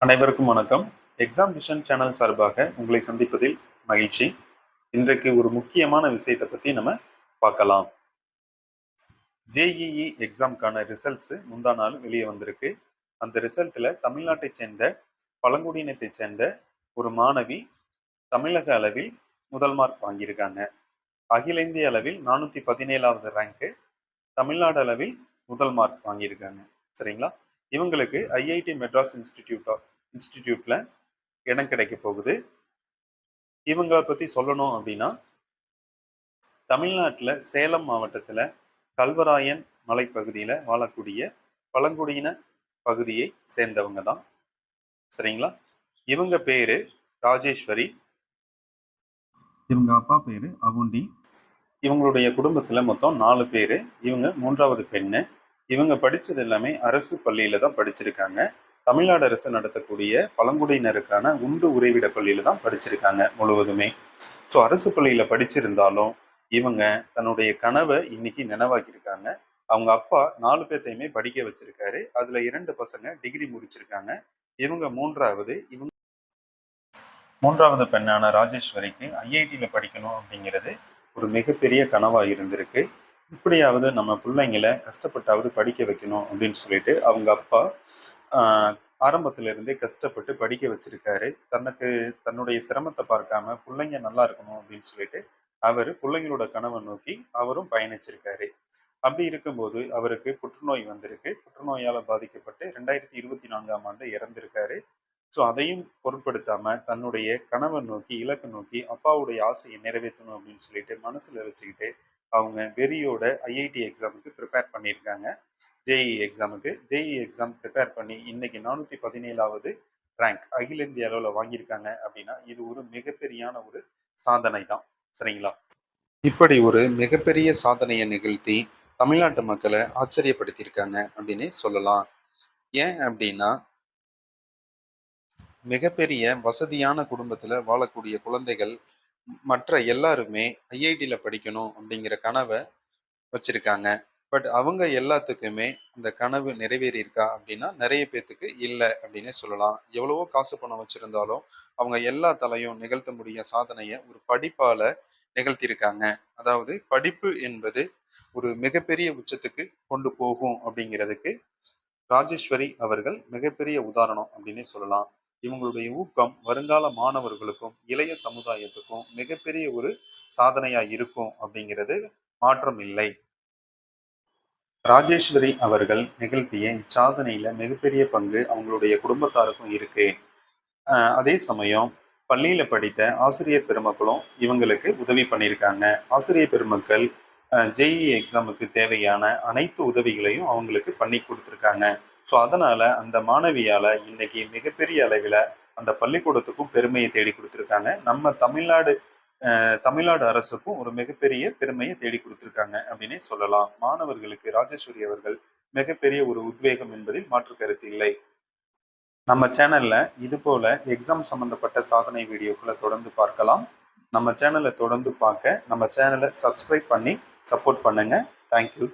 அனைவருக்கும் வணக்கம். Exam vision channel சார்பாக உங்களை சந்திப்பதில் மகிழ்ச்சி. இன்றைக்கு ஒரு முக்கியமான விஷயத்தை பற்றி நம்ம பார்க்கலாம். ஜேஇஇ எக்ஸாம்க்கான ரிசல்ட்ஸ் முந்தா நாள் வெளியே வந்திருக்கு. அந்த ரிசல்ட்டில் தமிழ்நாட்டை சேர்ந்த பழங்குடியினத்தை சேர்ந்த ஒரு மாணவி தமிழக அளவில் முதல் மார்க் வாங்கியிருக்காங்க. அகில இந்திய அளவில் 417வது ரேங்க்கு, தமிழ்நாடு அளவில் முதல் மார்க் வாங்கியிருக்காங்க. சரிங்களா? இவங்களுக்கு ஐஐடி மெட்ராஸ் இன்ஸ்டிடியூட்ல இடம் கிடைக்க போகுது. இவங்களை பத்தி சொல்லணும் அப்படின்னா, தமிழ்நாட்டில் சேலம் மாவட்டத்தில் கல்வராயன் மலைப்பகுதியில் வாழக்கூடிய பழங்குடியின பகுதியை சேர்ந்தவங்க தான். சரிங்களா? இவங்க பேரு ராஜேஸ்வரி, இவங்க அப்பா பேரு அவுண்டி. இவங்களுடைய குடும்பத்துல மொத்தம் 4 பேரு. இவங்க 3வது பெண்ணு. இவங்க படிச்சது எல்லாமே அரசு பள்ளியில தான் படிச்சிருக்காங்க. தமிழ்நாடு அரசு நடத்தக்கூடிய பழங்குடியினருக்கான உண்டு உறைவிட பள்ளியில தான் படிச்சிருக்காங்க முழுவதுமே. ஸோ அரசு பள்ளியில படிச்சிருந்தாலும் இவங்க தன்னுடைய கனவை இன்னைக்கு நினைவாக்கியிருக்காங்க. அவங்க அப்பா 4 பேர்த்தையுமே படிக்க வச்சிருக்காரு. அதுல 2 பசங்க டிகிரி முடிச்சிருக்காங்க. இவங்க மூன்றாவது பெண்ணான ராஜேஸ்வரிக்கு ஐஐடியில படிக்கணும் அப்படிங்கிறது ஒரு மிகப்பெரிய கனவா இருந்திருக்கு. இப்படியாவது நம்ம பிள்ளைங்களை கஷ்டப்பட்டாவது படிக்க வைக்கணும் அப்படின்னு சொல்லிட்டு அவங்க அப்பா ஆரம்பத்துல இருந்தே கஷ்டப்பட்டு படிக்க வச்சிருக்காரு. தன்னுடைய சிரமத்தை பார்க்காம பிள்ளைங்க நல்லா இருக்கணும் அப்படின்னு சொல்லிட்டு அவர் பிள்ளைங்களோட கனவை நோக்கி அவரும் பயணிச்சிருக்காரு. அப்படி இருக்கும்போது அவருக்கு புற்றுநோய் வந்திருக்கு. புற்றுநோயால பாதிக்கப்பட்டு 2024ஆம் ஆண்டு இறந்திருக்காரு. ஸோ அதையும் பொருட்படுத்தாம தன்னுடைய கனவை நோக்கி இலக்கு நோக்கி அப்பாவுடைய ஆசையை நிறைவேற்றணும் அப்படின்னு சொல்லிட்டு மனசுல வச்சுக்கிட்டு அவங்க வெறியோட ஐஐடி எக்ஸாமுக்கு ப்ரிப்பேர் பண்ணியிருக்காங்க. ஜேஇ எக்ஸாம் ப்ரிப்பேர் பண்ணி இன்னைக்கு 417வது ரேங்க் அகில இந்திய அளவில் வாங்கியிருக்காங்க அப்படின்னா இது ஒரு மிகப்பெரியான ஒரு சாதனை தான். சரிங்களா? இப்படி ஒரு மிகப்பெரிய சாதனையை நிகழ்த்தி தமிழ்நாட்டு மக்களை ஆச்சரியப்படுத்தியிருக்காங்க அப்படின்னு சொல்லலாம். ஏன் அப்படின்னா, மிகப்பெரிய வசதியான குடும்பத்துல வாழக்கூடிய குழந்தைகள் மற்ற எல்லாருமே ஐஐடியில படிக்கணும் அப்படிங்கிற கனவை வச்சிருக்காங்க. பட் அவங்க எல்லாத்துக்குமே அந்த கனவு நிறைவேறி இருக்கா அப்படின்னா நிறைய பேத்துக்கு இல்லை அப்படின்னு சொல்லலாம். எவ்வளவோ காசு பணம் வச்சிருந்தாலும் அவங்க எல்லா தலையும் நிகழ்த்த முடிய சாதனையை ஒரு படிப்பால நிகழ்த்தியிருக்காங்க. அதாவது படிப்பு என்பது ஒரு மிகப்பெரிய உச்சத்துக்கு கொண்டு போகும் அப்படிங்கிறதுக்கு ராஜேஸ்வரி அவர்கள் மிகப்பெரிய உதாரணம் அப்படின்னு சொல்லலாம். இவங்களுடைய ஊக்கம் வருங்கால மாணவர்களுக்கும் இளைய சமுதாயத்துக்கும் மிகப்பெரிய ஒரு சாதனையா இருக்கும் அப்படிங்கிறது மாற்றம் இல்லை. ராஜேஸ்வரி அவர்கள் நிகழ்த்திய இச்சாதனையில மிகப்பெரிய பங்கு அவங்களுடைய குடும்பத்தாருக்கும் இருக்கு. அதே சமயம் பள்ளியில படித்த ஆசிரியர் பெருமக்களும் இவங்களுக்கு உதவி பண்ணியிருக்காங்க. ஆசிரியர் பெருமக்கள் ஜேஇ எக்ஸாமுக்கு தேவையான அனைத்து உதவிகளையும் அவங்களுக்கு பண்ணி கொடுத்துருக்காங்க. ஸோ அதனால அந்த மாணவியால இன்னைக்கு மிகப்பெரிய அளவில் அந்த பள்ளிக்கூடத்துக்கும் பெருமையை தேடி கொடுத்துருக்காங்க. நம்ம தமிழ்நாடு அரசுக்கும் ஒரு மிகப்பெரிய பெருமையை தேடி கொடுத்துருக்காங்க அப்படின்னே சொல்லலாம். மாணவர்களுக்கு ராஜேஸ்வரி அவர்கள் மிகப்பெரிய ஒரு உத்வேகம் என்பதில் மாற்று கருத்து இல்லை. நம்ம சேனல்ல இது போல எக்ஸாம் சம்பந்தப்பட்ட சாதனை வீடியோக்களை தொடர்ந்து பார்க்கலாம். நம்ம சேனலை தொடர்ந்து பார்க்க நம்ம சேனலை சப்ஸ்கிரைப் பண்ணி சப்போர்ட் பண்ணுங்க. தேங்க்யூ.